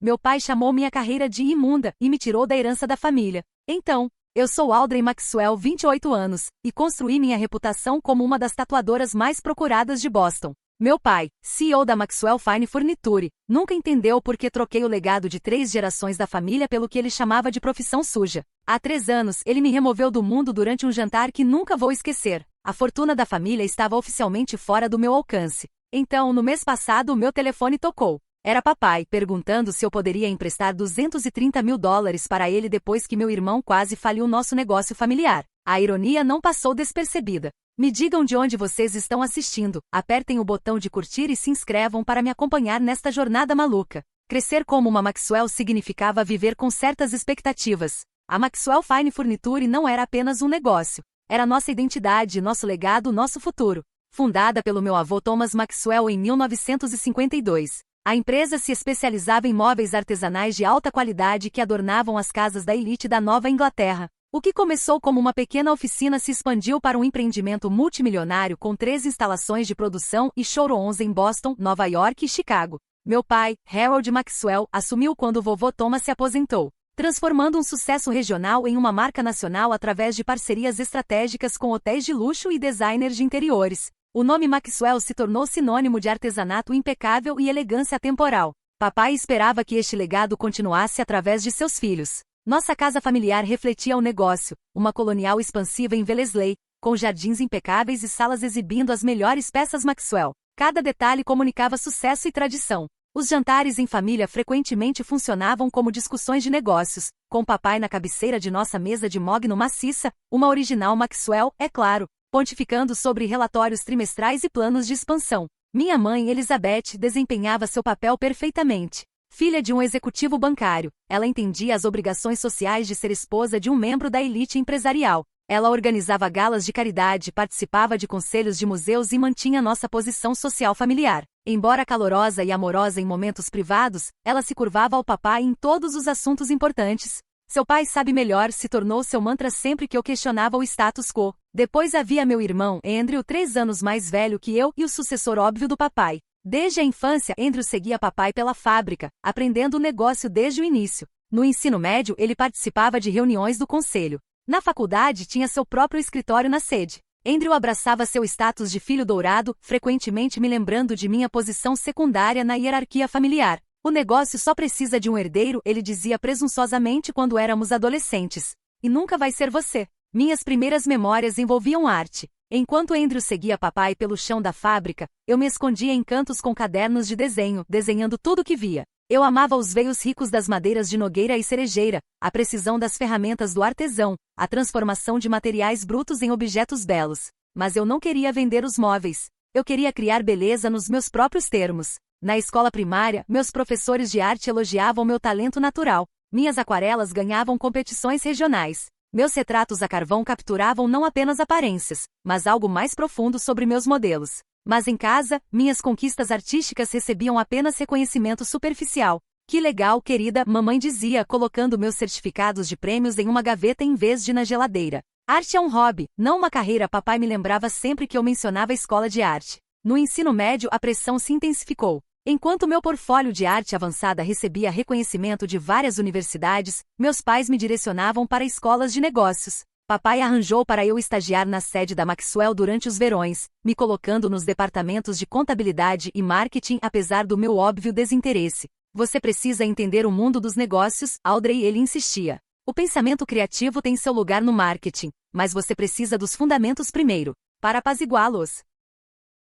Meu pai chamou minha carreira de imunda e me tirou da herança da família. Então, eu sou Audrey Maxwell, 28 anos, e construí minha reputação como uma das tatuadoras mais procuradas de Boston. Meu pai, CEO da Maxwell Fine Furniture, nunca entendeu por que troquei o legado de 3 gerações da família pelo que ele chamava de profissão suja. Há 3 anos, ele me removeu do mundo durante um jantar que nunca vou esquecer. A fortuna da família estava oficialmente fora do meu alcance. Então, no mês passado, o meu telefone tocou. Era papai, perguntando se eu poderia emprestar $230 mil para ele depois que meu irmão quase faliu nosso negócio familiar. A ironia não passou despercebida. Me digam de onde vocês estão assistindo, apertem o botão de curtir e se inscrevam para me acompanhar nesta jornada maluca. Crescer como uma Maxwell significava viver com certas expectativas. A Maxwell Fine Furniture não era apenas um negócio. Era nossa identidade, nosso legado, nosso futuro. Fundada pelo meu avô Thomas Maxwell em 1952. A empresa se especializava em móveis artesanais de alta qualidade que adornavam as casas da elite da Nova Inglaterra. O que começou como uma pequena oficina se expandiu para um empreendimento multimilionário com 3 instalações de produção e showrooms em Boston, Nova York e Chicago. Meu pai, Harold Maxwell, assumiu quando o vovô Thomas se aposentou, transformando um sucesso regional em uma marca nacional através de parcerias estratégicas com hotéis de luxo e designers de interiores. O nome Maxwell se tornou sinônimo de artesanato impecável e elegância atemporal. Papai esperava que este legado continuasse através de seus filhos. Nossa casa familiar refletia o negócio, uma colonial expansiva em Wellesley, com jardins impecáveis e salas exibindo as melhores peças Maxwell. Cada detalhe comunicava sucesso e tradição. Os jantares em família frequentemente funcionavam como discussões de negócios, com papai na cabeceira de nossa mesa de mogno maciça, uma original Maxwell, é claro, pontificando sobre relatórios trimestrais e planos de expansão. Minha mãe, Elizabeth, desempenhava seu papel perfeitamente. Filha de um executivo bancário, ela entendia as obrigações sociais de ser esposa de um membro da elite empresarial. Ela organizava galas de caridade, participava de conselhos de museus e mantinha nossa posição social familiar. Embora calorosa e amorosa em momentos privados, ela se curvava ao papai em todos os assuntos importantes. Seu pai sabe melhor se tornou seu mantra sempre que eu questionava o status quo. Depois havia meu irmão, Andrew, 3 anos mais velho que eu e o sucessor óbvio do papai. Desde a infância, Andrew seguia papai pela fábrica, aprendendo o negócio desde o início. No ensino médio, ele participava de reuniões do conselho. Na faculdade, tinha seu próprio escritório na sede. Andrew abraçava seu status de filho dourado, frequentemente me lembrando de minha posição secundária na hierarquia familiar. O negócio só precisa de um herdeiro, ele dizia presunçosamente quando éramos adolescentes. E nunca vai ser você. Minhas primeiras memórias envolviam arte. Enquanto Andrew seguia papai pelo chão da fábrica, eu me escondia em cantos com cadernos de desenho, desenhando tudo que via. Eu amava os veios ricos das madeiras de nogueira e cerejeira, a precisão das ferramentas do artesão, a transformação de materiais brutos em objetos belos. Mas eu não queria vender os móveis. Eu queria criar beleza nos meus próprios termos. Na escola primária, meus professores de arte elogiavam meu talento natural. Minhas aquarelas ganhavam competições regionais. Meus retratos a carvão capturavam não apenas aparências, mas algo mais profundo sobre meus modelos. Mas em casa, minhas conquistas artísticas recebiam apenas reconhecimento superficial. Que legal, querida, mamãe dizia, colocando meus certificados de prêmios em uma gaveta em vez de na geladeira. Arte é um hobby, não uma carreira, papai me lembrava sempre que eu mencionava a escola de arte. No ensino médio, a pressão se intensificou. Enquanto meu portfólio de arte avançada recebia reconhecimento de várias universidades, meus pais me direcionavam para escolas de negócios. Papai arranjou para eu estagiar na sede da Maxwell durante os verões, me colocando nos departamentos de contabilidade e marketing apesar do meu óbvio desinteresse. Você precisa entender o mundo dos negócios, Audrey, ele insistia. O pensamento criativo tem seu lugar no marketing, mas você precisa dos fundamentos primeiro, para apaziguá-los.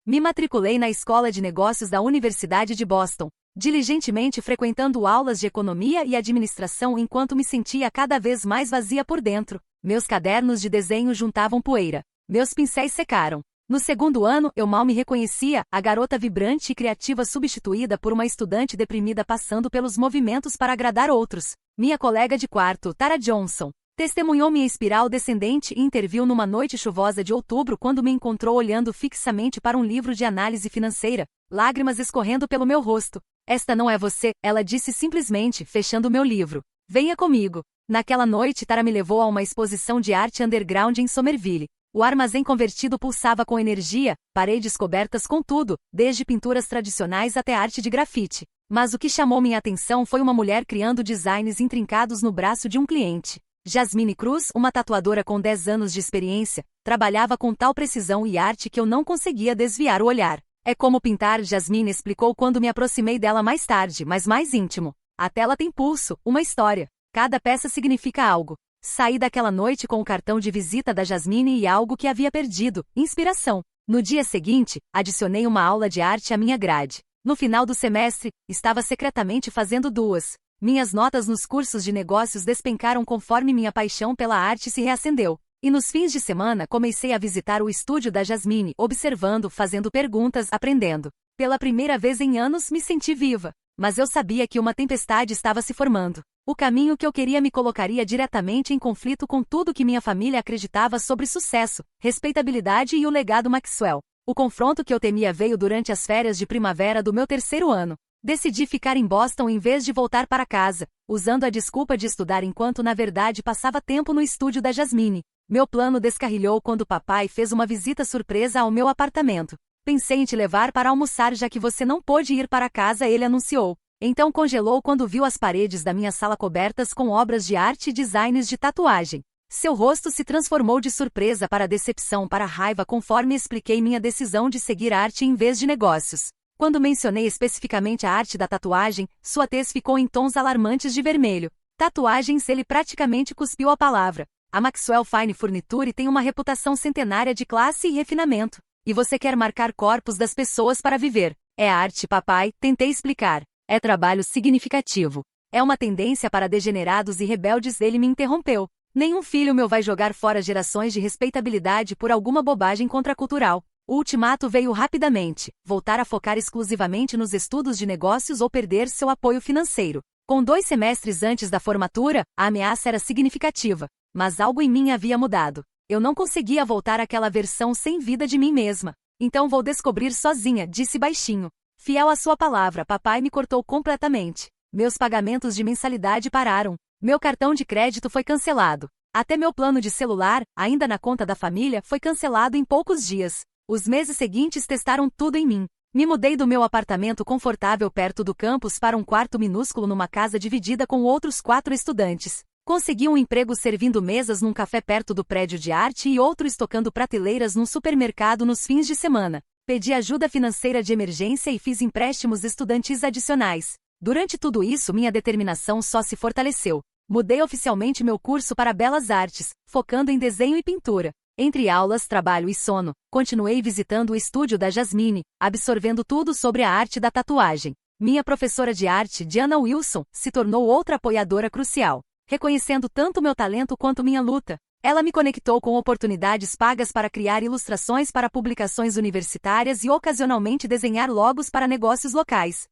Me matriculei na Escola de Negócios da Universidade de Boston, diligentemente frequentando aulas de economia e administração enquanto me sentia cada vez mais vazia por dentro. Meus cadernos de desenho juntavam poeira. Meus pincéis secaram. No segundo ano, eu mal me reconhecia, a garota vibrante e criativa substituída por uma estudante deprimida passando pelos movimentos para agradar outros. Minha colega de quarto, Tara Johnson, testemunhou minha espiral descendente e interviu numa noite chuvosa de outubro quando me encontrou olhando fixamente para um livro de análise financeira, lágrimas escorrendo pelo meu rosto. Esta não é você, ela disse simplesmente, fechando meu livro. Venha comigo. Naquela noite, Tara me levou a uma exposição de arte underground em Somerville. O armazém convertido pulsava com energia, paredes cobertas com tudo, desde pinturas tradicionais até arte de grafite. Mas o que chamou minha atenção foi uma mulher criando designs intrincados no braço de um cliente. Jasmine Cruz, uma tatuadora com 10 anos de experiência, trabalhava com tal precisão e arte que eu não conseguia desviar o olhar. É como pintar, Jasmine explicou quando me aproximei dela mais tarde, mas mais íntimo. A tela tem pulso, uma história. Cada peça significa algo. Saí daquela noite com o cartão de visita da Jasmine e algo que havia perdido, inspiração. No dia seguinte, adicionei uma aula de arte à minha grade. No final do semestre, estava secretamente fazendo 2. Minhas notas nos cursos de negócios despencaram conforme minha paixão pela arte se reacendeu. E nos fins de semana comecei a visitar o estúdio da Jasmine, observando, fazendo perguntas, aprendendo. Pela primeira vez em anos me senti viva. Mas eu sabia que uma tempestade estava se formando. O caminho que eu queria me colocaria diretamente em conflito com tudo que minha família acreditava sobre sucesso, respeitabilidade e o legado Maxwell. O confronto que eu temia veio durante as férias de primavera do meu 3º ano. Decidi ficar em Boston em vez de voltar para casa, usando a desculpa de estudar enquanto na verdade passava tempo no estúdio da Jasmine. Meu plano descarrilhou quando papai fez uma visita surpresa ao meu apartamento. Pensei em te levar para almoçar já que você não pôde ir para casa, ele anunciou. Então congelou quando viu as paredes da minha sala cobertas com obras de arte e designs de tatuagem. Seu rosto se transformou de surpresa para decepção para raiva conforme expliquei minha decisão de seguir arte em vez de negócios. Quando mencionei especificamente a arte da tatuagem, sua tez ficou em tons alarmantes de vermelho. Tatuagens, ele praticamente cuspiu a palavra. A Maxwell Fine Furniture tem uma reputação centenária de classe e refinamento. E você quer marcar corpos das pessoas para viver. É arte, papai, tentei explicar. É trabalho significativo. É uma tendência para degenerados e rebeldes, ele me interrompeu. Nenhum filho meu vai jogar fora gerações de respeitabilidade por alguma bobagem contracultural. O ultimato veio rapidamente: voltar a focar exclusivamente nos estudos de negócios ou perder seu apoio financeiro. Com 2 semestres antes da formatura, a ameaça era significativa. Mas algo em mim havia mudado. Eu não conseguia voltar àquela versão sem vida de mim mesma. Então vou descobrir sozinha, disse baixinho. Fiel à sua palavra, papai me cortou completamente. Meus pagamentos de mensalidade pararam. Meu cartão de crédito foi cancelado. Até meu plano de celular, ainda na conta da família, foi cancelado em poucos dias. Os meses seguintes testaram tudo em mim. Me mudei do meu apartamento confortável perto do campus para um quarto minúsculo numa casa dividida com outros 4 estudantes. Consegui um emprego servindo mesas num café perto do prédio de arte e outro estocando prateleiras num supermercado nos fins de semana. Pedi ajuda financeira de emergência e fiz empréstimos estudantis adicionais. Durante tudo isso, minha determinação só se fortaleceu. Mudei oficialmente meu curso para Belas Artes, focando em desenho e pintura. Entre aulas, trabalho e sono, continuei visitando o estúdio da Jasmine, absorvendo tudo sobre a arte da tatuagem. Minha professora de arte, Diana Wilson, se tornou outra apoiadora crucial, reconhecendo tanto meu talento quanto minha luta. Ela me conectou com oportunidades pagas para criar ilustrações para publicações universitárias e ocasionalmente desenhar logos para negócios locais.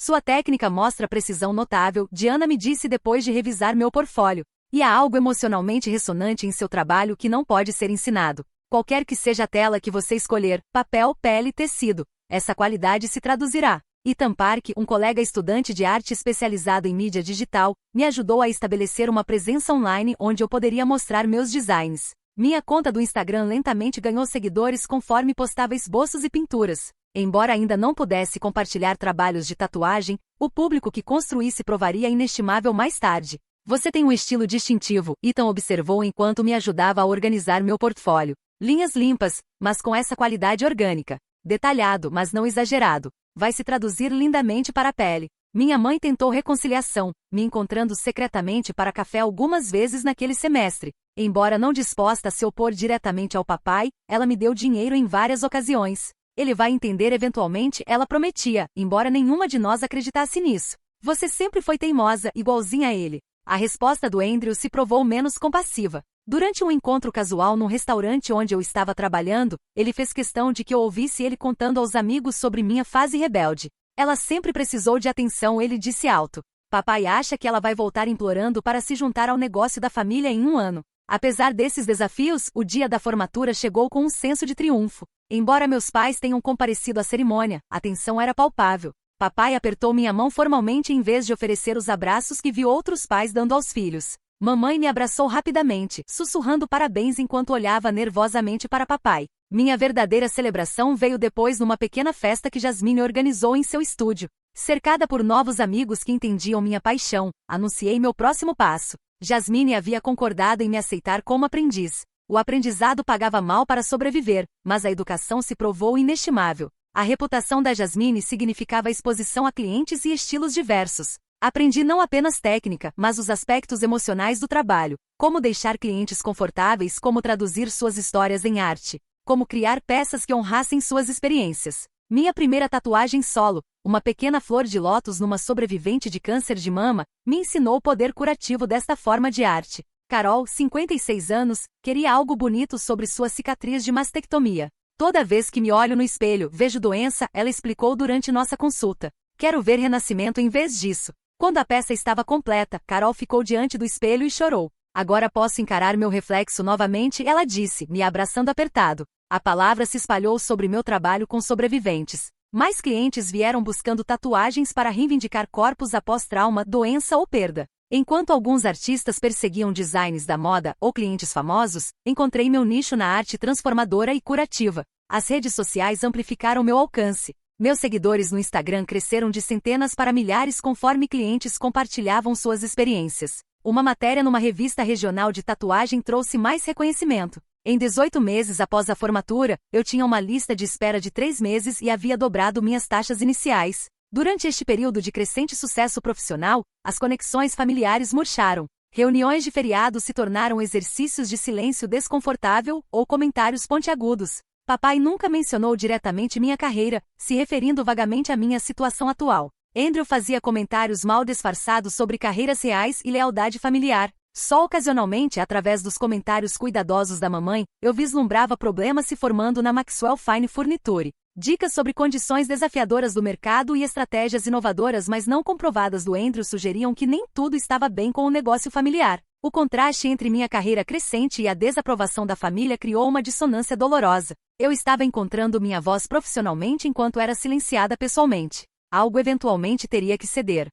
Sua técnica mostra precisão notável, Diana me disse depois de revisar meu portfólio. E há algo emocionalmente ressonante em seu trabalho que não pode ser ensinado. Qualquer que seja a tela que você escolher, papel, pele, tecido, essa qualidade se traduzirá. Ethan Park, um colega estudante de arte especializado em mídia digital, me ajudou a estabelecer uma presença online onde eu poderia mostrar meus designs. Minha conta do Instagram lentamente ganhou seguidores conforme postava esboços e pinturas. Embora ainda não pudesse compartilhar trabalhos de tatuagem, o público que construí se provaria inestimável mais tarde. Você tem um estilo distintivo, Ethan observou enquanto me ajudava a organizar meu portfólio. Linhas limpas, mas com essa qualidade orgânica. Detalhado, mas não exagerado. Vai se traduzir lindamente para a pele. Minha mãe tentou reconciliação, me encontrando secretamente para café algumas vezes naquele semestre. Embora não disposta a se opor diretamente ao papai, ela me deu dinheiro em várias ocasiões. Ele vai entender eventualmente, ela prometia, embora nenhuma de nós acreditasse nisso. Você sempre foi teimosa, igualzinha a ele. A resposta do Andrew se provou menos compassiva. Durante um encontro casual num restaurante onde eu estava trabalhando, ele fez questão de que eu ouvisse ele contando aos amigos sobre minha fase rebelde. Ela sempre precisou de atenção, ele disse alto. Papai acha que ela vai voltar implorando para se juntar ao negócio da família em 1 ano. Apesar desses desafios, o dia da formatura chegou com um senso de triunfo. Embora meus pais tenham comparecido à cerimônia, a tensão era palpável. Papai apertou minha mão formalmente em vez de oferecer os abraços que vi outros pais dando aos filhos. Mamãe me abraçou rapidamente, sussurrando parabéns enquanto olhava nervosamente para papai. Minha verdadeira celebração veio depois numa pequena festa que Jasmine organizou em seu estúdio. Cercada por novos amigos que entendiam minha paixão, anunciei meu próximo passo. Jasmine havia concordado em me aceitar como aprendiz. O aprendizado pagava mal para sobreviver, mas a educação se provou inestimável. A reputação da Jasmine significava exposição a clientes e estilos diversos. Aprendi não apenas técnica, mas os aspectos emocionais do trabalho, como deixar clientes confortáveis, como traduzir suas histórias em arte, como criar peças que honrassem suas experiências. Minha primeira tatuagem solo, uma pequena flor de lótus numa sobrevivente de câncer de mama, me ensinou o poder curativo desta forma de arte. Carol, 56 anos, queria algo bonito sobre sua cicatriz de mastectomia. Toda vez que me olho no espelho, vejo doença, ela explicou durante nossa consulta. Quero ver renascimento em vez disso. Quando a peça estava completa, Carol ficou diante do espelho e chorou. Agora posso encarar meu reflexo novamente, ela disse, me abraçando apertado. A palavra se espalhou sobre meu trabalho com sobreviventes. Mais clientes vieram buscando tatuagens para reivindicar corpos após trauma, doença ou perda. Enquanto alguns artistas perseguiam designs da moda ou clientes famosos, encontrei meu nicho na arte transformadora e curativa. As redes sociais amplificaram meu alcance. Meus seguidores no Instagram cresceram de centenas para milhares conforme clientes compartilhavam suas experiências. Uma matéria numa revista regional de tatuagem trouxe mais reconhecimento. Em 18 meses após a formatura, eu tinha uma lista de espera de 3 meses e havia dobrado minhas taxas iniciais. Durante este período de crescente sucesso profissional, as conexões familiares murcharam. Reuniões de feriado se tornaram exercícios de silêncio desconfortável ou comentários pontiagudos. Papai nunca mencionou diretamente minha carreira, se referindo vagamente à minha situação atual. Andrew fazia comentários mal disfarçados sobre carreiras reais e lealdade familiar. Só ocasionalmente, através dos comentários cuidadosos da mamãe, eu vislumbrava problemas se formando na Maxwell Fine Furniture. Dicas sobre condições desafiadoras do mercado e estratégias inovadoras mas não comprovadas do Andrew sugeriam que nem tudo estava bem com o negócio familiar. O contraste entre minha carreira crescente e a desaprovação da família criou uma dissonância dolorosa. Eu estava encontrando minha voz profissionalmente enquanto era silenciada pessoalmente. Algo eventualmente teria que ceder.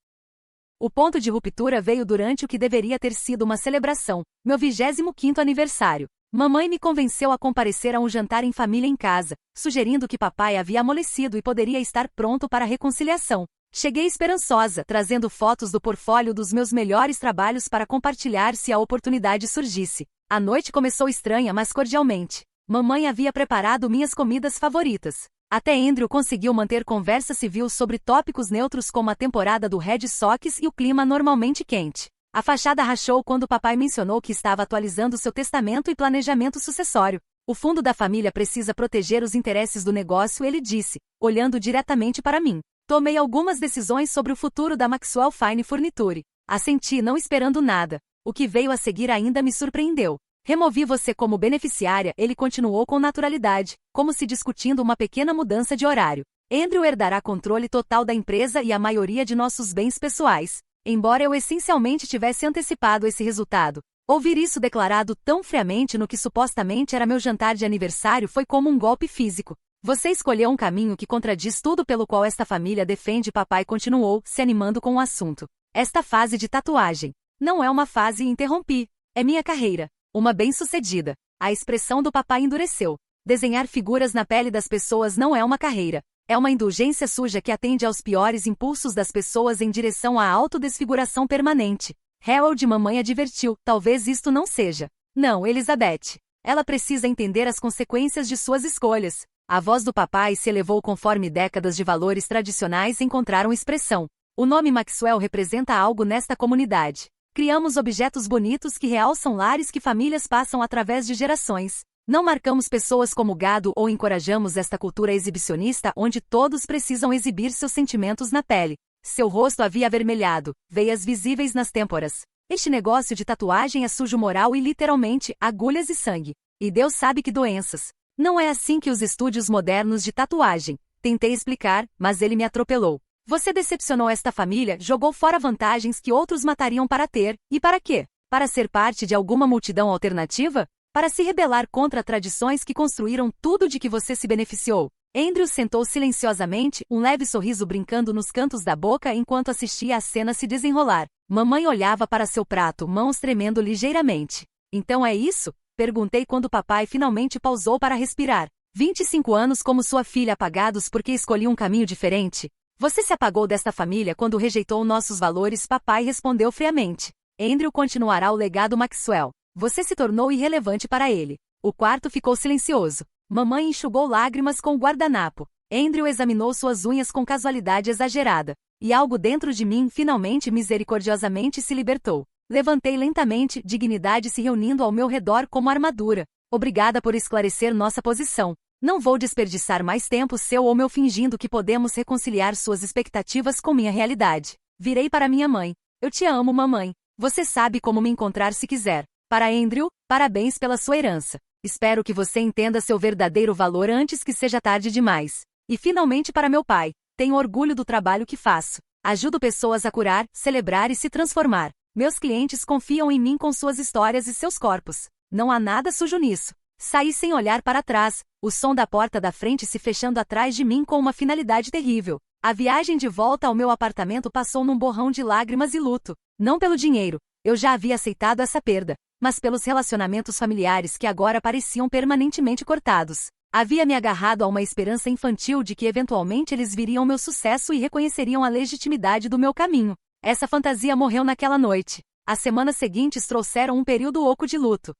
O ponto de ruptura veio durante o que deveria ter sido uma celebração, meu 25º aniversário. Mamãe me convenceu a comparecer a um jantar em família em casa, sugerindo que papai havia amolecido e poderia estar pronto para a reconciliação. Cheguei esperançosa, trazendo fotos do portfólio dos meus melhores trabalhos para compartilhar se a oportunidade surgisse. A noite começou estranha, mas cordialmente. Mamãe havia preparado minhas comidas favoritas. Até Andrew conseguiu manter conversa civil sobre tópicos neutros como a temporada do Red Sox e o clima normalmente quente. A fachada rachou quando papai mencionou que estava atualizando seu testamento e planejamento sucessório. O fundo da família precisa proteger os interesses do negócio, ele disse, olhando diretamente para mim. Tomei algumas decisões sobre o futuro da Maxwell Fine Furniture. Assenti, não esperando nada. O que veio a seguir ainda me surpreendeu. Removi você como beneficiária, ele continuou com naturalidade, como se discutindo uma pequena mudança de horário. Andrew herdará controle total da empresa e a maioria de nossos bens pessoais. Embora eu essencialmente tivesse antecipado esse resultado, ouvir isso declarado tão friamente no que supostamente era meu jantar de aniversário foi como um golpe físico. Você escolheu um caminho que contradiz tudo pelo qual esta família defende. Papai continuou, se animando com o assunto. Esta fase de tatuagem não é uma fase, interrompi. É minha carreira. Uma bem-sucedida. A expressão do papai endureceu. Desenhar figuras na pele das pessoas não é uma carreira. É uma indulgência suja que atende aos piores impulsos das pessoas em direção à autodesfiguração permanente. Harold, mamãe advertiu, talvez isto não seja. Não, Elizabeth. Ela precisa entender as consequências de suas escolhas. A voz do papai se elevou conforme décadas de valores tradicionais encontraram expressão. O nome Maxwell representa algo nesta comunidade. Criamos objetos bonitos que realçam lares que famílias passam através de gerações. Não marcamos pessoas como gado ou encorajamos esta cultura exibicionista onde todos precisam exibir seus sentimentos na pele. Seu rosto havia avermelhado, veias visíveis nas têmporas. Este negócio de tatuagem é sujo moral e literalmente, agulhas e sangue. E Deus sabe que doenças. Não é assim que os estúdios modernos de tatuagem. Tentei explicar, mas ele me atropelou. Você decepcionou esta família, jogou fora vantagens que outros matariam para ter, e para quê? Para ser parte de alguma multidão alternativa? Para se rebelar contra tradições que construíram tudo de que você se beneficiou? Andrew sentou silenciosamente, um leve sorriso brincando nos cantos da boca enquanto assistia a cena se desenrolar. Mamãe olhava para seu prato, mãos tremendo ligeiramente. Então é isso? Perguntei quando papai finalmente pausou para respirar. 25 anos como sua filha apagados porque escolhi um caminho diferente? Você se apagou desta família quando rejeitou nossos valores, papai respondeu friamente. Andrew continuará o legado Maxwell. Você se tornou irrelevante para ele. O quarto ficou silencioso. Mamãe enxugou lágrimas com o guardanapo. Andrew examinou suas unhas com casualidade exagerada. E algo dentro de mim finalmente misericordiosamente se libertou. Levantei lentamente, dignidade se reunindo ao meu redor como armadura. Obrigada por esclarecer nossa posição. Não vou desperdiçar mais tempo seu ou meu fingindo que podemos reconciliar suas expectativas com minha realidade. Virei para minha mãe. Eu te amo, mamãe. Você sabe como me encontrar se quiser. Para Andrew, parabéns pela sua herança. Espero que você entenda seu verdadeiro valor antes que seja tarde demais. E finalmente para meu pai. Tenho orgulho do trabalho que faço. Ajudo pessoas a curar, celebrar e se transformar. Meus clientes confiam em mim com suas histórias e seus corpos. Não há nada sujo nisso. Saí sem olhar para trás, o som da porta da frente se fechando atrás de mim com uma finalidade terrível. A viagem de volta ao meu apartamento passou num borrão de lágrimas e luto. Não pelo dinheiro, eu já havia aceitado essa perda, mas pelos relacionamentos familiares que agora pareciam permanentemente cortados. Havia me agarrado a uma esperança infantil de que eventualmente eles viriam meu sucesso e reconheceriam a legitimidade do meu caminho. Essa fantasia morreu naquela noite. As semanas seguintes trouxeram um período oco de luto.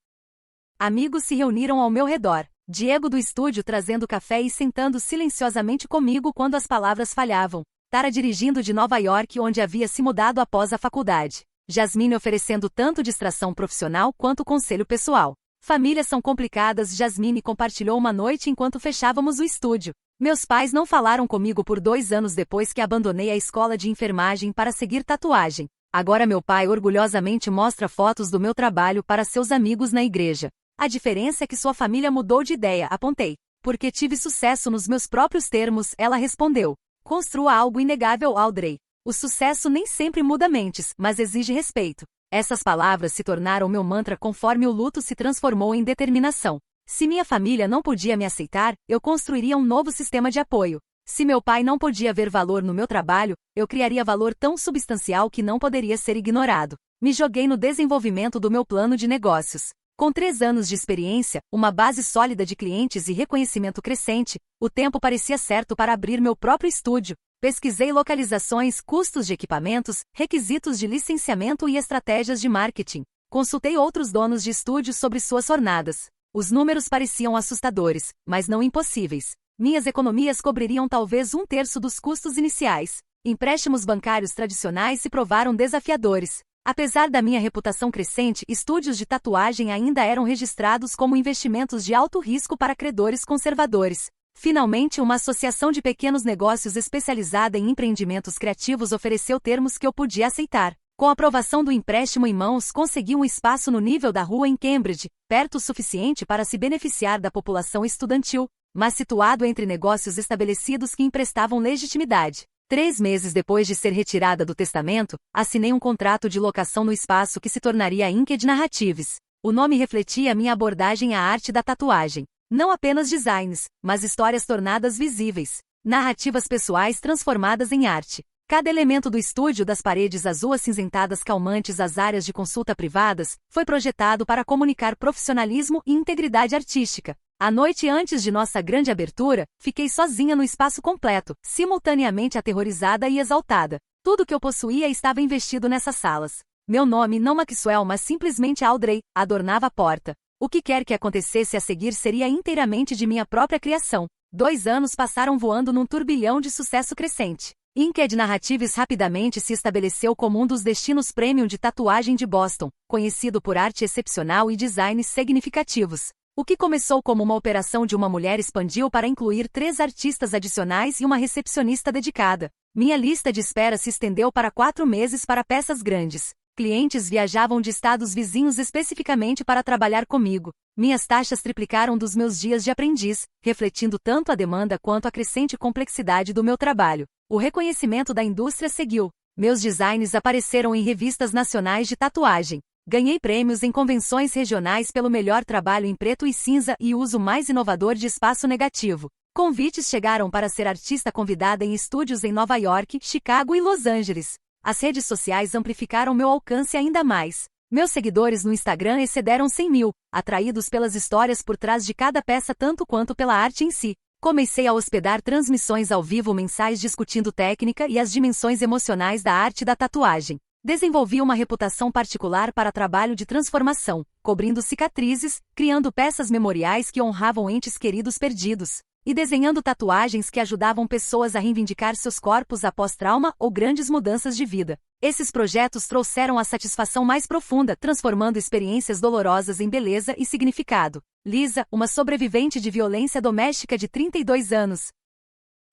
Amigos se reuniram ao meu redor. Diego do estúdio trazendo café e sentando silenciosamente comigo quando as palavras falhavam. Tara dirigindo de Nova York, onde havia se mudado após a faculdade. Jasmine oferecendo tanto distração profissional quanto conselho pessoal. Famílias são complicadas. Jasmine compartilhou uma noite enquanto fechávamos o estúdio. Meus pais não falaram comigo por 2 anos depois que abandonei a escola de enfermagem para seguir tatuagem. Agora meu pai orgulhosamente mostra fotos do meu trabalho para seus amigos na igreja. A diferença é que sua família mudou de ideia, apontei. Porque tive sucesso nos meus próprios termos, ela respondeu. Construa algo inegável, Audrey. O sucesso nem sempre muda mentes, mas exige respeito. Essas palavras se tornaram meu mantra conforme o luto se transformou em determinação. Se minha família não podia me aceitar, eu construiria um novo sistema de apoio. Se meu pai não podia ver valor no meu trabalho, eu criaria valor tão substancial que não poderia ser ignorado. Me joguei no desenvolvimento do meu plano de negócios. Com 3 anos de experiência, uma base sólida de clientes e reconhecimento crescente, o tempo parecia certo para abrir meu próprio estúdio. Pesquisei localizações, custos de equipamentos, requisitos de licenciamento e estratégias de marketing. Consultei outros donos de estúdios sobre suas jornadas. Os números pareciam assustadores, mas não impossíveis. Minhas economias cobririam talvez 1/3 dos custos iniciais. Empréstimos bancários tradicionais se provaram desafiadores. Apesar da minha reputação crescente, estúdios de tatuagem ainda eram registrados como investimentos de alto risco para credores conservadores. Finalmente, uma associação de pequenos negócios especializada em empreendimentos criativos ofereceu termos que eu podia aceitar. Com a aprovação do empréstimo em mãos, consegui um espaço no nível da rua em Cambridge, perto o suficiente para se beneficiar da população estudantil, mas situado entre negócios estabelecidos que emprestavam legitimidade. 3 meses depois de ser retirada do testamento, assinei um contrato de locação no espaço que se tornaria a Inked Narratives. O nome refletia minha abordagem à arte da tatuagem. Não apenas designs, mas histórias tornadas visíveis. Narrativas pessoais transformadas em arte. Cada elemento do estúdio, das paredes azul acinzentadas calmantes às áreas de consulta privadas, foi projetado para comunicar profissionalismo e integridade artística. A noite antes de nossa grande abertura, fiquei sozinha no espaço completo, simultaneamente aterrorizada e exaltada. Tudo que eu possuía estava investido nessas salas. Meu nome, não Maxwell, mas simplesmente Audrey, adornava a porta. O que quer que acontecesse a seguir seria inteiramente de minha própria criação. 2 anos passaram voando num turbilhão de sucesso crescente. Inked Narratives rapidamente se estabeleceu como um dos destinos premium de tatuagem de Boston, conhecido por arte excepcional e designs significativos. O que começou como uma operação de uma mulher expandiu para incluir 3 artistas adicionais e uma recepcionista dedicada. Minha lista de espera se estendeu para 4 meses para peças grandes. Clientes viajavam de estados vizinhos especificamente para trabalhar comigo. Minhas taxas triplicaram dos meus dias de aprendiz, refletindo tanto a demanda quanto a crescente complexidade do meu trabalho. O reconhecimento da indústria seguiu. Meus designs apareceram em revistas nacionais de tatuagem. Ganhei prêmios em convenções regionais pelo melhor trabalho em preto e cinza e uso mais inovador de espaço negativo. Convites chegaram para ser artista convidada em estúdios em Nova York, Chicago e Los Angeles. As redes sociais amplificaram meu alcance ainda mais. Meus seguidores no Instagram excederam 100 mil, atraídos pelas histórias por trás de cada peça tanto quanto pela arte em si. Comecei a hospedar transmissões ao vivo mensais discutindo técnica e as dimensões emocionais da arte da tatuagem. Desenvolvi uma reputação particular para trabalho de transformação, cobrindo cicatrizes, criando peças memoriais que honravam entes queridos perdidos, e desenhando tatuagens que ajudavam pessoas a reivindicar seus corpos após trauma ou grandes mudanças de vida. Esses projetos trouxeram a satisfação mais profunda, transformando experiências dolorosas em beleza e significado. Lisa, uma sobrevivente de violência doméstica de 32 anos,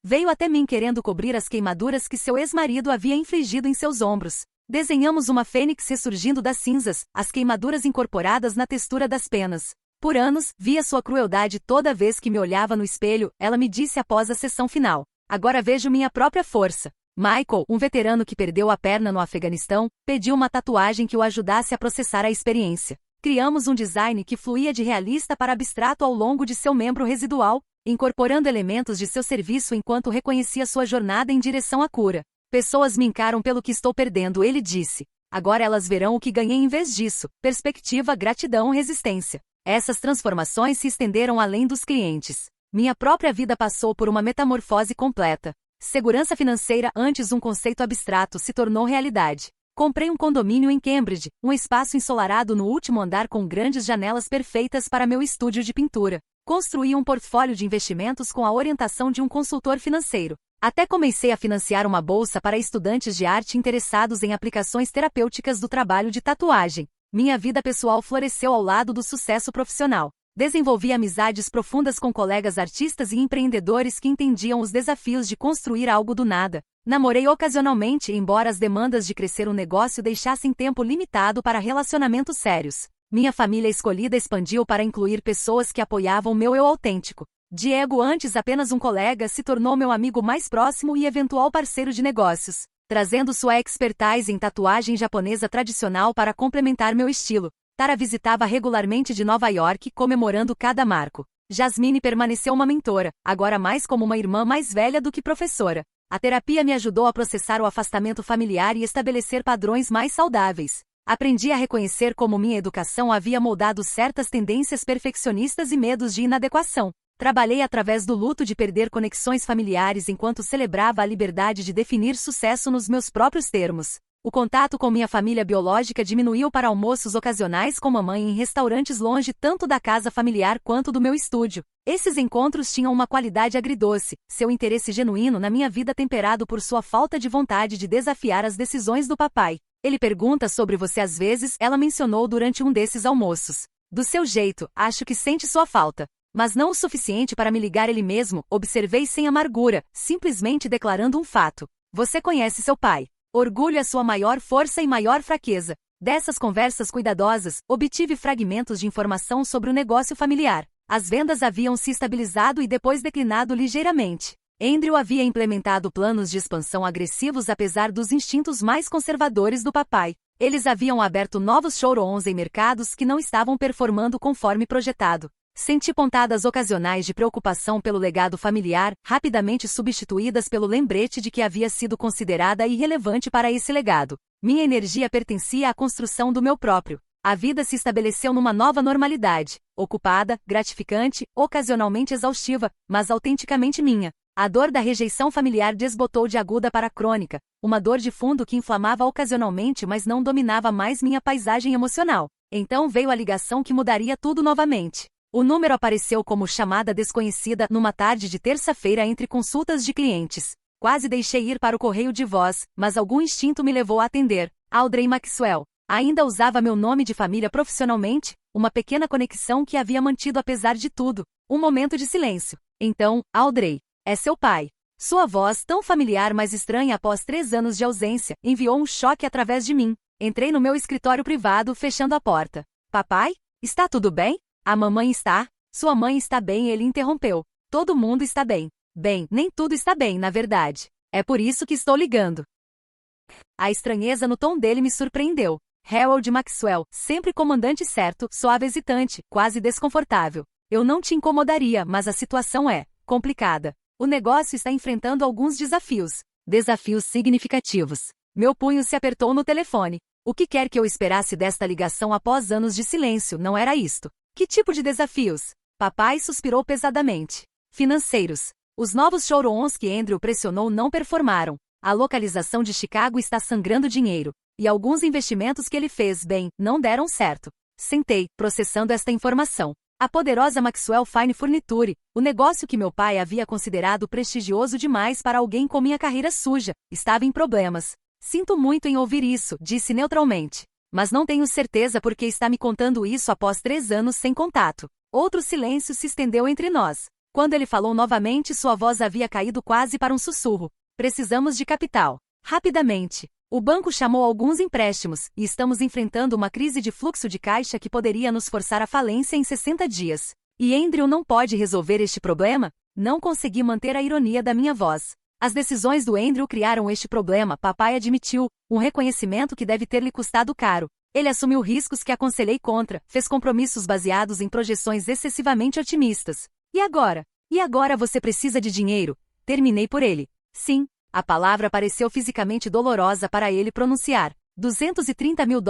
veio até mim querendo cobrir as queimaduras que seu ex-marido havia infligido em seus ombros. Desenhamos uma fênix ressurgindo das cinzas, as queimaduras incorporadas na textura das penas. Por anos, via sua crueldade toda vez que me olhava no espelho, ela me disse após a sessão final: agora vejo minha própria força. Michael, um veterano que perdeu a perna no Afeganistão, pediu uma tatuagem que o ajudasse a processar a experiência. Criamos um design que fluía de realista para abstrato ao longo de seu membro residual, incorporando elementos de seu serviço enquanto reconhecia sua jornada em direção à cura. Pessoas me encaram pelo que estou perdendo, ele disse. Agora elas verão o que ganhei em vez disso: perspectiva, gratidão, resistência. Essas transformações se estenderam além dos clientes. Minha própria vida passou por uma metamorfose completa. Segurança financeira, antes um conceito abstrato, se tornou realidade. Comprei um condomínio em Cambridge, um espaço ensolarado no último andar com grandes janelas perfeitas para meu estúdio de pintura. Construí um portfólio de investimentos com a orientação de um consultor financeiro. Até comecei a financiar uma bolsa para estudantes de arte interessados em aplicações terapêuticas do trabalho de tatuagem. Minha vida pessoal floresceu ao lado do sucesso profissional. Desenvolvi amizades profundas com colegas artistas e empreendedores que entendiam os desafios de construir algo do nada. Namorei ocasionalmente, embora as demandas de crescer um negócio deixassem tempo limitado para relacionamentos sérios. Minha família escolhida expandiu para incluir pessoas que apoiavam meu eu autêntico. Diego, antes apenas um colega, se tornou meu amigo mais próximo e eventual parceiro de negócios, trazendo sua expertise em tatuagem japonesa tradicional para complementar meu estilo. Tara visitava regularmente de Nova York, comemorando cada marco. Jasmine permaneceu uma mentora, agora mais como uma irmã mais velha do que professora. A terapia me ajudou a processar o afastamento familiar e estabelecer padrões mais saudáveis. Aprendi a reconhecer como minha educação havia moldado certas tendências perfeccionistas e medos de inadequação. Trabalhei através do luto de perder conexões familiares enquanto celebrava a liberdade de definir sucesso nos meus próprios termos. O contato com minha família biológica diminuiu para almoços ocasionais com mamãe em restaurantes longe tanto da casa familiar quanto do meu estúdio. Esses encontros tinham uma qualidade agridoce, seu interesse genuíno na minha vida temperado por sua falta de vontade de desafiar as decisões do papai. Ele pergunta sobre você às vezes, ela mencionou durante um desses almoços. Do seu jeito, acho que sente sua falta. Mas não o suficiente para me ligar ele mesmo, observei sem amargura, simplesmente declarando um fato. Você conhece seu pai. Orgulho é sua maior força e maior fraqueza. Dessas conversas cuidadosas, obtive fragmentos de informação sobre o negócio familiar. As vendas haviam se estabilizado e depois declinado ligeiramente. Andrew havia implementado planos de expansão agressivos apesar dos instintos mais conservadores do papai. Eles haviam aberto novos showrooms em mercados que não estavam performando conforme projetado. Senti pontadas ocasionais de preocupação pelo legado familiar, rapidamente substituídas pelo lembrete de que havia sido considerada irrelevante para esse legado. Minha energia pertencia à construção do meu próprio. A vida se estabeleceu numa nova normalidade, ocupada, gratificante, ocasionalmente exaustiva, mas autenticamente minha. A dor da rejeição familiar desbotou de aguda para crônica, uma dor de fundo que inflamava ocasionalmente mas não dominava mais minha paisagem emocional. Então veio a ligação que mudaria tudo novamente. O número apareceu como chamada desconhecida numa tarde de terça-feira entre consultas de clientes. Quase deixei ir para o correio de voz, mas algum instinto me levou a atender. Audrey Maxwell. Ainda usava meu nome de família profissionalmente, uma pequena conexão que havia mantido apesar de tudo. Um momento de silêncio. Então, Audrey, é seu pai. Sua voz, tão familiar mas estranha após 3 anos de ausência, enviou um choque através de mim. Entrei no meu escritório privado, fechando a porta. Papai? Está tudo bem? A mamãe está? Sua mãe está bem, ele interrompeu. Todo mundo está bem. Bem, nem tudo está bem, na verdade. É por isso que estou ligando. A estranheza no tom dele me surpreendeu. Harold Maxwell, sempre comandante certo, suave hesitante, quase desconfortável. Eu não te incomodaria, mas a situação é complicada. O negócio está enfrentando alguns desafios. Desafios significativos. Meu punho se apertou no telefone. O que quer que eu esperasse desta ligação após anos de silêncio, não era isto. Que tipo de desafios? Papai suspirou pesadamente. Financeiros. Os novos showrooms que Andrew pressionou não performaram. A localização de Chicago está sangrando dinheiro. E alguns investimentos que ele fez, bem, não deram certo. Sentei, processando esta informação. A poderosa Maxwell Fine Furniture, o negócio que meu pai havia considerado prestigioso demais para alguém com minha carreira suja, estava em problemas. Sinto muito em ouvir isso, disse neutralmente. Mas não tenho certeza porque está me contando isso após 3 anos sem contato. Outro silêncio se estendeu entre nós. Quando ele falou novamente, sua voz havia caído quase para um sussurro. Precisamos de capital. Rapidamente. O banco chamou alguns empréstimos, e estamos enfrentando uma crise de fluxo de caixa que poderia nos forçar à falência em 60 dias. E Andrew não pode resolver este problema? Não consegui manter a ironia da minha voz. As decisões do Andrew criaram este problema, papai admitiu, um reconhecimento que deve ter lhe custado caro. Ele assumiu riscos que aconselhei contra, fez compromissos baseados em projeções excessivamente otimistas. E agora? E agora você precisa de dinheiro? Terminei por ele. Sim. A palavra pareceu fisicamente dolorosa para ele pronunciar. $230 mil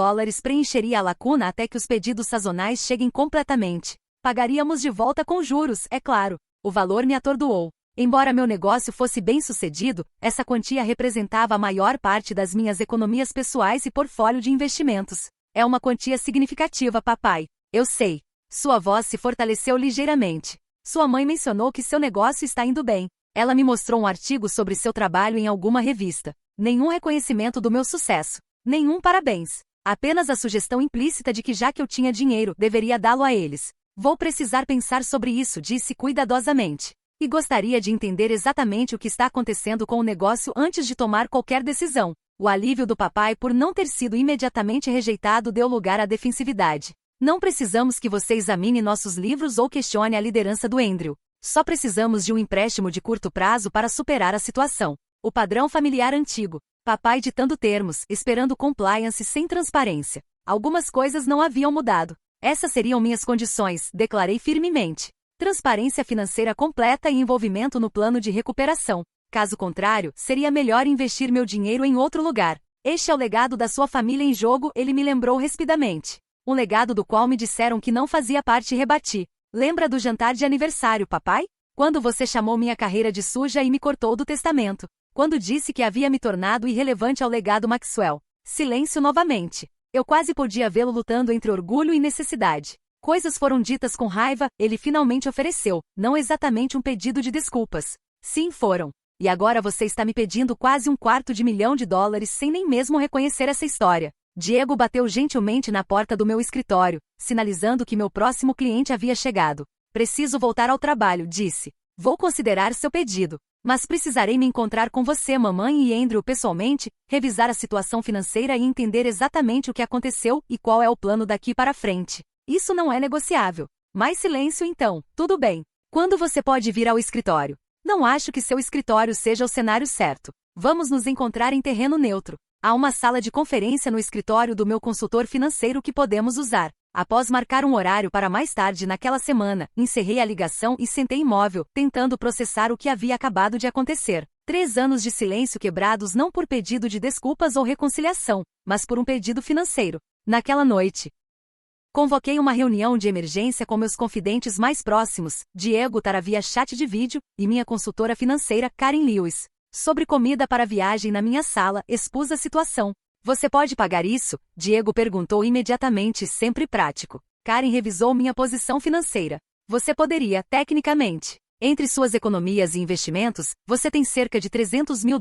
preencheria a lacuna até que os pedidos sazonais cheguem completamente. Pagaríamos de volta com juros, é claro. O valor me atordoou. Embora meu negócio fosse bem-sucedido, essa quantia representava a maior parte das minhas economias pessoais e portfólio de investimentos. É uma quantia significativa, papai. Eu sei. Sua voz se fortaleceu ligeiramente. Sua mãe mencionou que seu negócio está indo bem. Ela me mostrou um artigo sobre seu trabalho em alguma revista. Nenhum reconhecimento do meu sucesso. Nenhum parabéns. Apenas a sugestão implícita de que já que eu tinha dinheiro, deveria dá-lo a eles. Vou precisar pensar sobre isso, disse cuidadosamente. E gostaria de entender exatamente o que está acontecendo com o negócio antes de tomar qualquer decisão. O alívio do papai por não ter sido imediatamente rejeitado deu lugar à defensividade. Não precisamos que você examine nossos livros ou questione a liderança do Andrew. Só precisamos de um empréstimo de curto prazo para superar a situação. O padrão familiar antigo. Papai ditando termos, esperando compliance sem transparência. Algumas coisas não haviam mudado. Essas seriam minhas condições, declarei firmemente. Transparência financeira completa e envolvimento no plano de recuperação. Caso contrário, seria melhor investir meu dinheiro em outro lugar. Este é o legado da sua família em jogo, ele me lembrou rispidamente. Um legado do qual me disseram que não fazia parte e rebati. Lembra do jantar de aniversário, papai? Quando você chamou minha carreira de suja e me cortou do testamento. Quando disse que havia me tornado irrelevante ao legado Maxwell. Silêncio novamente. Eu quase podia vê-lo lutando entre orgulho e necessidade. Coisas foram ditas com raiva, ele finalmente ofereceu, não exatamente um pedido de desculpas. Sim, foram. E agora você está me pedindo quase $250 mil sem nem mesmo reconhecer essa história. Diego bateu gentilmente na porta do meu escritório, sinalizando que meu próximo cliente havia chegado. Preciso voltar ao trabalho, disse. Vou considerar seu pedido. Mas precisarei me encontrar com você, mamãe e Andrew pessoalmente, revisar a situação financeira e entender exatamente o que aconteceu e qual é o plano daqui para frente. Isso não é negociável. Mais silêncio então, tudo bem. Quando você pode vir ao escritório? Não acho que seu escritório seja o cenário certo. Vamos nos encontrar em terreno neutro. Há uma sala de conferência no escritório do meu consultor financeiro que podemos usar. Após marcar um horário para mais tarde naquela semana, encerrei a ligação e sentei imóvel, tentando processar o que havia acabado de acontecer. 3 anos de silêncio quebrados não por pedido de desculpas ou reconciliação, mas por um pedido financeiro. Naquela noite, convoquei uma reunião de emergência com meus confidentes mais próximos, Diego Tara via chat de vídeo, e minha consultora financeira, Karen Lewis. Sobre comida para viagem na minha sala, expus a situação. Você pode pagar isso? Diego perguntou imediatamente, sempre prático. Karen revisou minha posição financeira. Você poderia, tecnicamente. Entre suas economias e investimentos, você tem cerca de $300 mil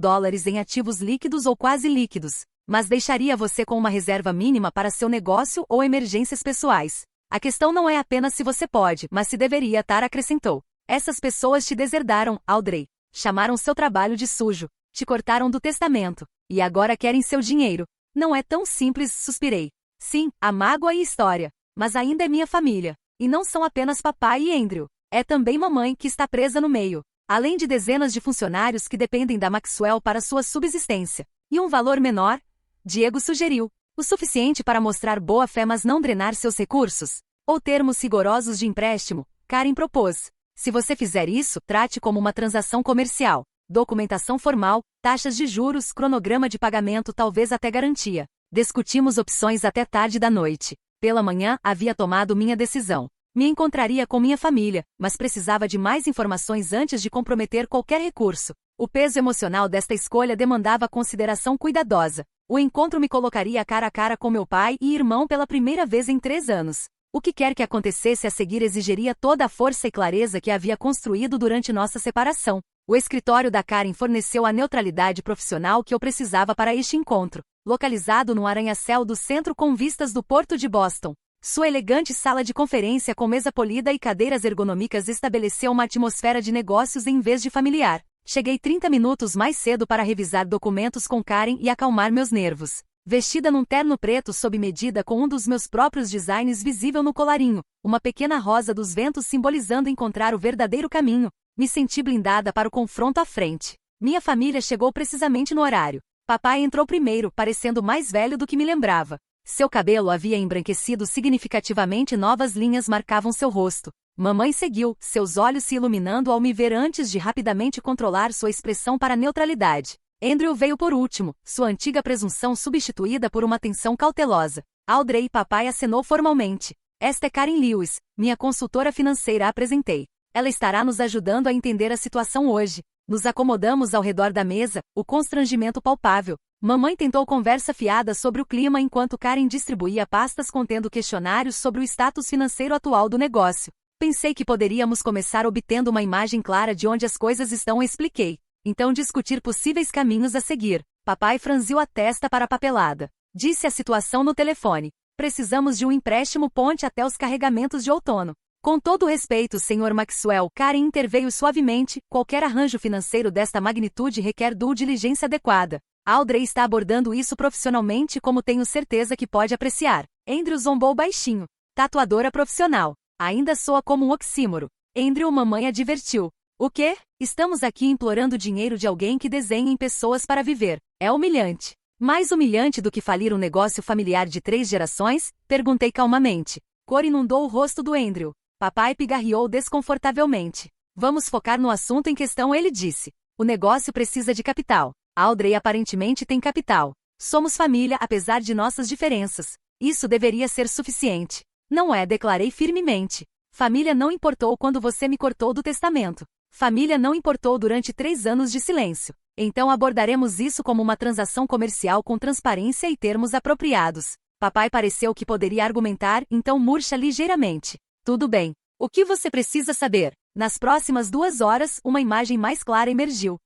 em ativos líquidos ou quase líquidos. Mas deixaria você com uma reserva mínima para seu negócio ou emergências pessoais. A questão não é apenas se você pode, mas se deveria, Tara acrescentou. Essas pessoas te deserdaram, Audrey. Chamaram seu trabalho de sujo. Te cortaram do testamento. E agora querem seu dinheiro. Não é tão simples, suspirei. Sim, há mágoa e história. Mas ainda é minha família. E não são apenas papai e Andrew. É também mamãe que está presa no meio. Além de dezenas de funcionários que dependem da Maxwell para sua subsistência. E um valor menor? Diego sugeriu. O suficiente para mostrar boa fé mas não drenar seus recursos? Ou termos rigorosos de empréstimo? Karen propôs. Se você fizer isso, trate como uma transação comercial. Documentação formal, taxas de juros, cronograma de pagamento, talvez até garantia. Discutimos opções até tarde da noite. Pela manhã, havia tomado minha decisão. Me encontraria com minha família, mas precisava de mais informações antes de comprometer qualquer recurso. O peso emocional desta escolha demandava consideração cuidadosa. O encontro me colocaria cara a cara com meu pai e irmão pela primeira vez em 3 anos. O que quer que acontecesse a seguir exigiria toda a força e clareza que havia construído durante nossa separação. O escritório da Karen forneceu a neutralidade profissional que eu precisava para este encontro, localizado no arranha-céu do centro com vistas do Porto de Boston. Sua elegante sala de conferência com mesa polida e cadeiras ergonômicas estabeleceu uma atmosfera de negócios em vez de familiar. Cheguei 30 minutos mais cedo para revisar documentos com Karen e acalmar meus nervos. Vestida num terno preto sob medida com um dos meus próprios designs visível no colarinho, uma pequena rosa dos ventos simbolizando encontrar o verdadeiro caminho, me senti blindada para o confronto à frente. Minha família chegou precisamente no horário. Papai entrou primeiro, parecendo mais velho do que me lembrava. Seu cabelo havia embranquecido significativamente e novas linhas marcavam seu rosto. Mamãe seguiu, seus olhos se iluminando ao me ver antes de rapidamente controlar sua expressão para a neutralidade. Andrew veio por último, sua antiga presunção substituída por uma tensão cautelosa. Audrey e papai acenou formalmente. Esta é Karen Lewis, minha consultora financeira, apresentei. Ela estará nos ajudando a entender a situação hoje. Nos acomodamos ao redor da mesa, o constrangimento palpável. Mamãe tentou conversa fiada sobre o clima enquanto Karen distribuía pastas contendo questionários sobre o status financeiro atual do negócio. Pensei que poderíamos começar obtendo uma imagem clara de onde as coisas estão, expliquei. Então discutir possíveis caminhos a seguir. Papai franziu a testa para a papelada. Disse a situação no telefone. Precisamos de um empréstimo ponte até os carregamentos de outono. Com todo o respeito, Sr. Maxwell, Karen interveio suavemente, qualquer arranjo financeiro desta magnitude requer due diligência adequada. Audrey está abordando isso profissionalmente como tenho certeza que pode apreciar. Andrew zombou baixinho. Tatuadora profissional. Ainda soa como um oxímoro. Andrew, mamãe advertiu. O quê? Estamos aqui implorando dinheiro de alguém que desenha em pessoas para viver. É humilhante. Mais humilhante do que falir um negócio familiar de 3 gerações? Perguntei calmamente. Cor inundou o rosto do Andrew. Papai pigarreou desconfortavelmente. Vamos focar no assunto em questão, ele disse. O negócio precisa de capital. Audrey aparentemente tem capital. Somos família apesar de nossas diferenças. Isso deveria ser suficiente. Não é, declarei firmemente. Família não importou quando você me cortou do testamento. Família não importou durante 3 anos de silêncio. Então abordaremos isso como uma transação comercial com transparência e termos apropriados. Papai pareceu que poderia argumentar, então murcha ligeiramente. Tudo bem. O que você precisa saber? Nas próximas 2 horas, uma imagem mais clara emergiu.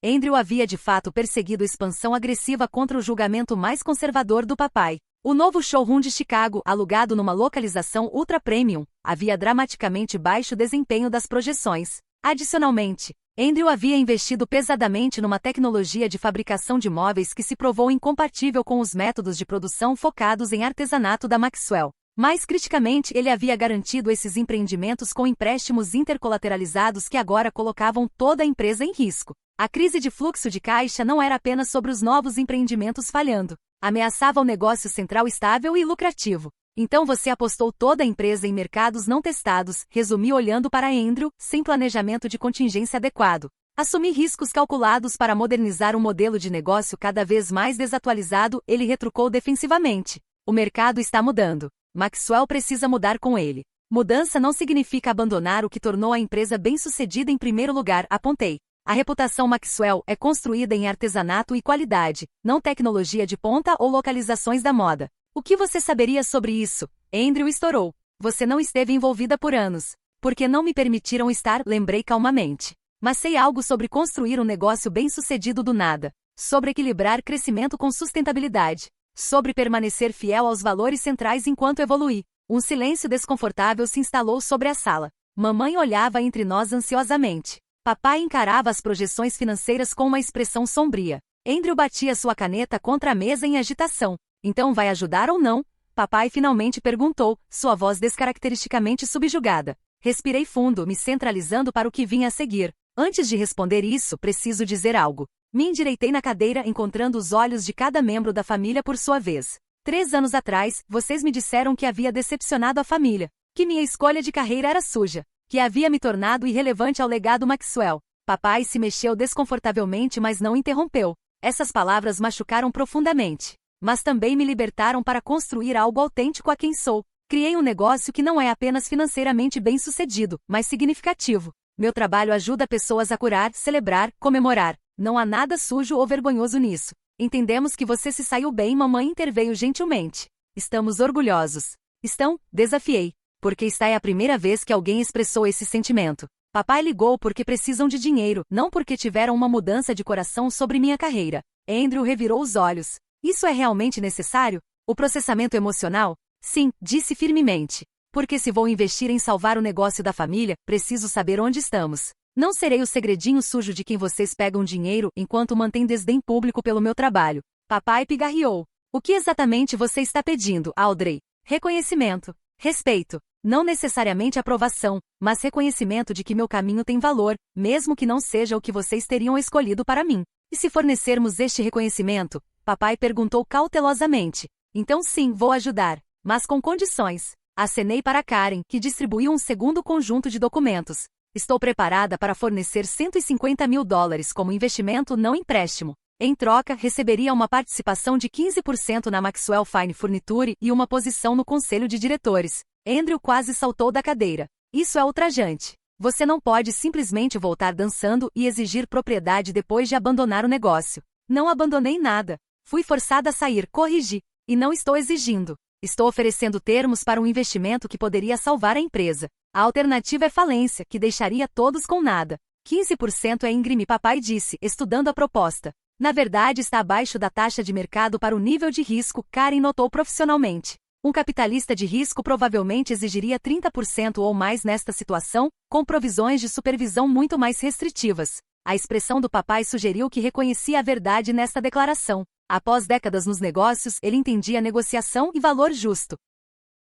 Andrew havia de fato perseguido expansão agressiva contra o julgamento mais conservador do papai. O novo showroom de Chicago, alugado numa localização ultra-premium, havia dramaticamente baixo desempenho das projeções. Adicionalmente, Andrew havia investido pesadamente numa tecnologia de fabricação de móveis que se provou incompatível com os métodos de produção focados em artesanato da Maxwell. Mais criticamente, ele havia garantido esses empreendimentos com empréstimos intercolateralizados que agora colocavam toda a empresa em risco. A crise de fluxo de caixa não era apenas sobre os novos empreendimentos falhando. Ameaçava o negócio central estável e lucrativo. Então você apostou toda a empresa em mercados não testados, resumiu olhando para Andrew, sem planejamento de contingência adequado. Assumi riscos calculados para modernizar um modelo de negócio cada vez mais desatualizado, ele retrucou defensivamente. O mercado está mudando. Maxwell precisa mudar com ele. Mudança não significa abandonar o que tornou a empresa bem-sucedida em primeiro lugar, apontei. A reputação Maxwell é construída em artesanato e qualidade, não tecnologia de ponta ou localizações da moda. O que você saberia sobre isso? Andrew estourou. Você não esteve envolvida por anos. Porque não me permitiram estar, lembrei calmamente. Mas sei algo sobre construir um negócio bem-sucedido do nada. Sobre equilibrar crescimento com sustentabilidade. Sobre permanecer fiel aos valores centrais enquanto evoluir. Um silêncio desconfortável se instalou sobre a sala. Mamãe olhava entre nós ansiosamente. Papai encarava as projeções financeiras com uma expressão sombria. Andrew batia sua caneta contra a mesa em agitação. Então vai ajudar ou não? Papai finalmente perguntou, sua voz descaracteristicamente subjugada. Respirei fundo, me centralizando para o que vinha a seguir. Antes de responder isso, preciso dizer algo. Me endireitei na cadeira, encontrando os olhos de cada membro da família por sua vez. 3 anos atrás, vocês me disseram que havia decepcionado a família. Que minha escolha de carreira era suja. Que havia me tornado irrelevante ao legado Maxwell. Papai se mexeu desconfortavelmente, mas não interrompeu. Essas palavras machucaram profundamente. Mas também me libertaram para construir algo autêntico a quem sou. Criei um negócio que não é apenas financeiramente bem-sucedido, mas significativo. Meu trabalho ajuda pessoas a curar, celebrar, comemorar. Não há nada sujo ou vergonhoso nisso. Entendemos que você se saiu bem, mamãe interveio gentilmente. Estamos orgulhosos. Estão? Desafiei. Porque esta é a primeira vez que alguém expressou esse sentimento. Papai ligou porque precisam de dinheiro, não porque tiveram uma mudança de coração sobre minha carreira. Andrew revirou os olhos. Isso é realmente necessário? O processamento emocional? Sim, disse firmemente. Porque se vou investir em salvar o negócio da família, preciso saber onde estamos. Não serei o segredinho sujo de quem vocês pegam dinheiro enquanto mantém desdém público pelo meu trabalho. Papai pigarreou. O que exatamente você está pedindo, Audrey? Reconhecimento. Respeito. Não necessariamente aprovação, mas reconhecimento de que meu caminho tem valor, mesmo que não seja o que vocês teriam escolhido para mim. E se fornecermos este reconhecimento? Papai perguntou cautelosamente. Então sim, vou ajudar. Mas com condições. Acenei para Karen, que distribuiu um segundo conjunto de documentos. Estou preparada para fornecer $150 mil como investimento, não empréstimo. Em troca, receberia uma participação de 15% na Maxwell Fine Furniture e uma posição no conselho de diretores. Andrew quase saltou da cadeira. Isso é ultrajante. Você não pode simplesmente voltar dançando e exigir propriedade depois de abandonar o negócio. Não abandonei nada. Fui forçada a sair, corrigi. E não estou exigindo. Estou oferecendo termos para um investimento que poderia salvar a empresa. A alternativa é falência, que deixaria todos com nada. 15% é íngreme, papai disse, estudando a proposta. Na verdade, está abaixo da taxa de mercado para o nível de risco, Karen notou profissionalmente. Um capitalista de risco provavelmente exigiria 30% ou mais nesta situação, com provisões de supervisão muito mais restritivas. A expressão do papai sugeriu que reconhecia a verdade nesta declaração. Após décadas nos negócios, ele entendia negociação e valor justo.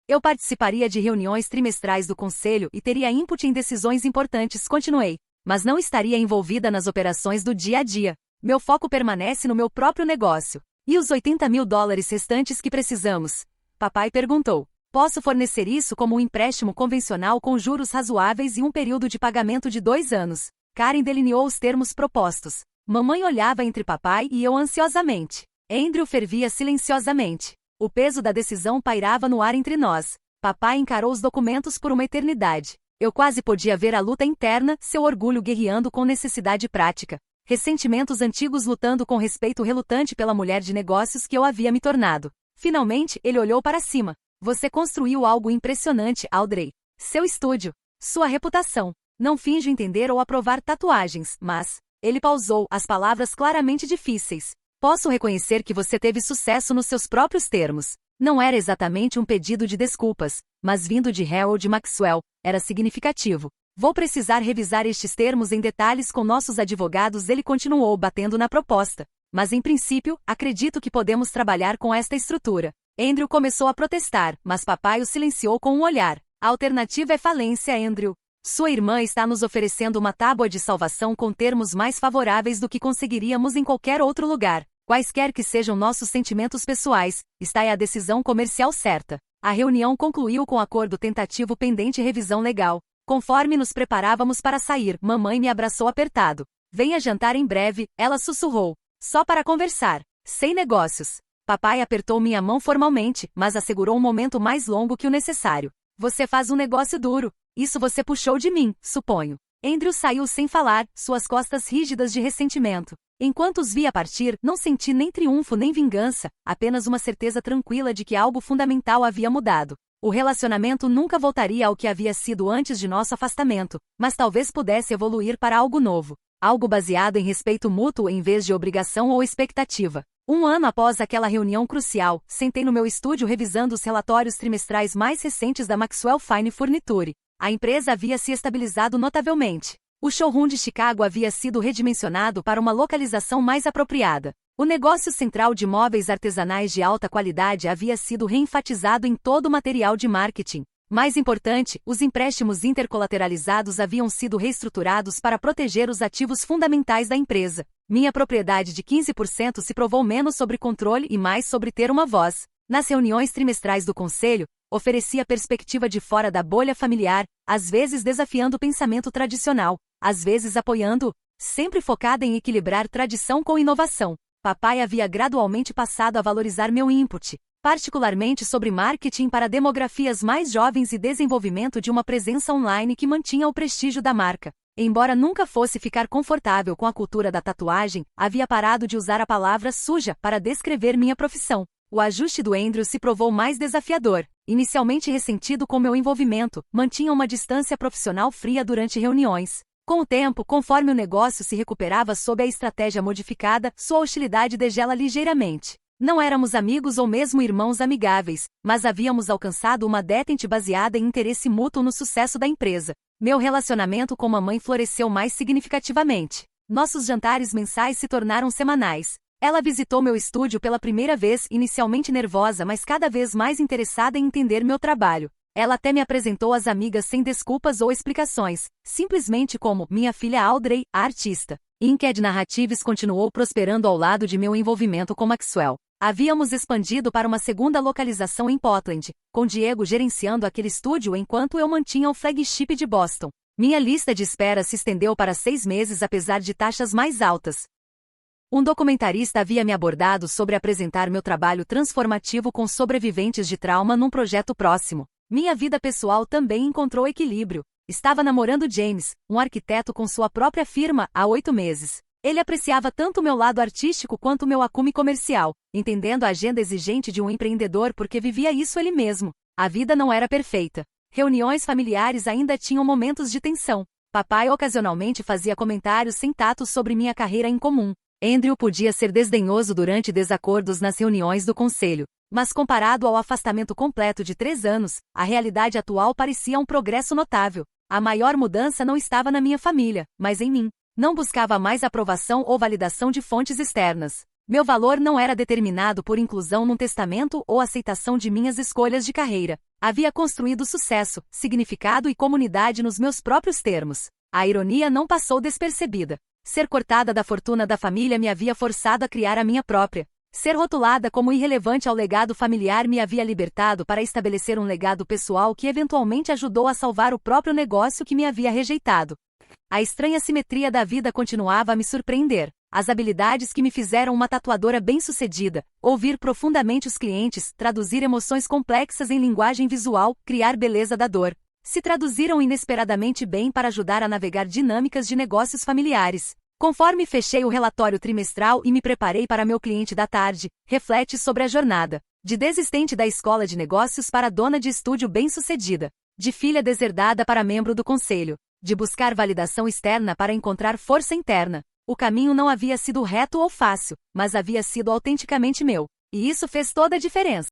Eu participaria de reuniões trimestrais do conselho e teria input em decisões importantes, continuei. Mas não estaria envolvida nas operações do dia a dia. Meu foco permanece no meu próprio negócio. E os $80 mil restantes que precisamos? Papai perguntou. Posso fornecer isso como um empréstimo convencional com juros razoáveis e um período de pagamento de 2 anos. Karen delineou os termos propostos. Mamãe olhava entre papai e eu ansiosamente. Andrew fervia silenciosamente. O peso da decisão pairava no ar entre nós. Papai encarou os documentos por uma eternidade. Eu quase podia ver a luta interna, seu orgulho guerreando com necessidade prática. Ressentimentos antigos lutando com respeito relutante pela mulher de negócios que eu havia me tornado. Finalmente, ele olhou para cima. Você construiu algo impressionante, Audrey. Seu estúdio. Sua reputação. Não finjo entender ou aprovar tatuagens, mas... Ele pausou, as palavras claramente difíceis. Posso reconhecer que você teve sucesso nos seus próprios termos. Não era exatamente um pedido de desculpas, mas vindo de Harold Maxwell, era significativo. Vou precisar revisar estes termos em detalhes com nossos advogados, ele continuou batendo na proposta. Mas em princípio, acredito que podemos trabalhar com esta estrutura. Andrew começou a protestar, mas papai o silenciou com um olhar. A alternativa é falência, Andrew. Sua irmã está nos oferecendo uma tábua de salvação com termos mais favoráveis do que conseguiríamos em qualquer outro lugar. Quaisquer que sejam nossos sentimentos pessoais, esta é a decisão comercial certa. A reunião concluiu com acordo tentativo pendente revisão legal. Conforme nos preparávamos para sair, mamãe me abraçou apertado. Venha jantar em breve, ela sussurrou. Só para conversar. Sem negócios. Papai apertou minha mão formalmente, mas assegurou um momento mais longo que o necessário. Você faz um negócio duro. Isso você puxou de mim, suponho. Andrew saiu sem falar, suas costas rígidas de ressentimento. Enquanto os via partir, não senti nem triunfo nem vingança, apenas uma certeza tranquila de que algo fundamental havia mudado. O relacionamento nunca voltaria ao que havia sido antes de nosso afastamento, mas talvez pudesse evoluir para algo novo. Algo baseado em respeito mútuo em vez de obrigação ou expectativa. 1 ano após aquela reunião crucial, sentei no meu estúdio revisando os relatórios trimestrais mais recentes da Maxwell Fine Furniture. A empresa havia se estabilizado notavelmente. O showroom de Chicago havia sido redimensionado para uma localização mais apropriada. O negócio central de móveis artesanais de alta qualidade havia sido reenfatizado em todo o material de marketing. Mais importante, os empréstimos intercolateralizados haviam sido reestruturados para proteger os ativos fundamentais da empresa. Minha propriedade de 15% se provou menos sobre controle e mais sobre ter uma voz. Nas reuniões trimestrais do conselho, oferecia perspectiva de fora da bolha familiar, às vezes desafiando o pensamento tradicional, às vezes apoiando-o, sempre focada em equilibrar tradição com inovação. Papai havia gradualmente passado a valorizar meu input. particularmente sobre marketing para demografias mais jovens e desenvolvimento de uma presença online que mantinha o prestígio da marca. Embora nunca fosse ficar confortável com a cultura da tatuagem, havia parado de usar a palavra suja para descrever minha profissão. O ajuste do Andrew se provou mais desafiador. Inicialmente ressentido com meu envolvimento, mantinha uma distância profissional fria durante reuniões. Com o tempo, conforme o negócio se recuperava sob a estratégia modificada, sua hostilidade degela ligeiramente. Não éramos amigos ou mesmo irmãos amigáveis, mas havíamos alcançado uma détente baseada em interesse mútuo no sucesso da empresa. Meu relacionamento com mamãe floresceu mais significativamente. Nossos jantares mensais se tornaram semanais. Ela visitou meu estúdio pela primeira vez, inicialmente nervosa, mas cada vez mais interessada em entender meu trabalho. Ela até me apresentou às amigas sem desculpas ou explicações, simplesmente como minha filha Audrey, a artista. Inked Narratives continuou prosperando ao lado de meu envolvimento com Maxwell. Havíamos expandido para uma segunda localização em Portland, com Diego gerenciando aquele estúdio enquanto eu mantinha o flagship de Boston. Minha lista de espera se estendeu para 6 meses apesar de taxas mais altas. Um documentarista havia me abordado sobre apresentar meu trabalho transformativo com sobreviventes de trauma num projeto próximo. Minha vida pessoal também encontrou equilíbrio. Estava namorando James, um arquiteto com sua própria firma, há 8 meses. Ele apreciava tanto meu lado artístico quanto meu acume comercial, entendendo a agenda exigente de um empreendedor porque vivia isso ele mesmo. A vida não era perfeita. Reuniões familiares ainda tinham momentos de tensão. Papai ocasionalmente fazia comentários sem tato sobre minha carreira em comum. Andrew podia ser desdenhoso durante desacordos nas reuniões do conselho. Mas comparado ao afastamento completo de 3 anos, a realidade atual parecia um progresso notável. A maior mudança não estava na minha família, mas em mim. Não buscava mais aprovação ou validação de fontes externas. Meu valor não era determinado por inclusão num testamento ou aceitação de minhas escolhas de carreira. Havia construído sucesso, significado e comunidade nos meus próprios termos. A ironia não passou despercebida. Ser cortada da fortuna da família me havia forçado a criar a minha própria. Ser rotulada como irrelevante ao legado familiar me havia libertado para estabelecer um legado pessoal que eventualmente ajudou a salvar o próprio negócio que me havia rejeitado. A estranha simetria da vida continuava a me surpreender. As habilidades que me fizeram uma tatuadora bem-sucedida, ouvir profundamente os clientes, traduzir emoções complexas em linguagem visual, criar beleza da dor, se traduziram inesperadamente bem para ajudar a navegar dinâmicas de negócios familiares. Conforme fechei o relatório trimestral e me preparei para meu cliente da tarde, reflete sobre a jornada. De desistente da escola de negócios para dona de estúdio bem-sucedida. De filha deserdada para membro do conselho. De buscar validação externa para encontrar força interna. O caminho não havia sido reto ou fácil, mas havia sido autenticamente meu. E isso fez toda a diferença.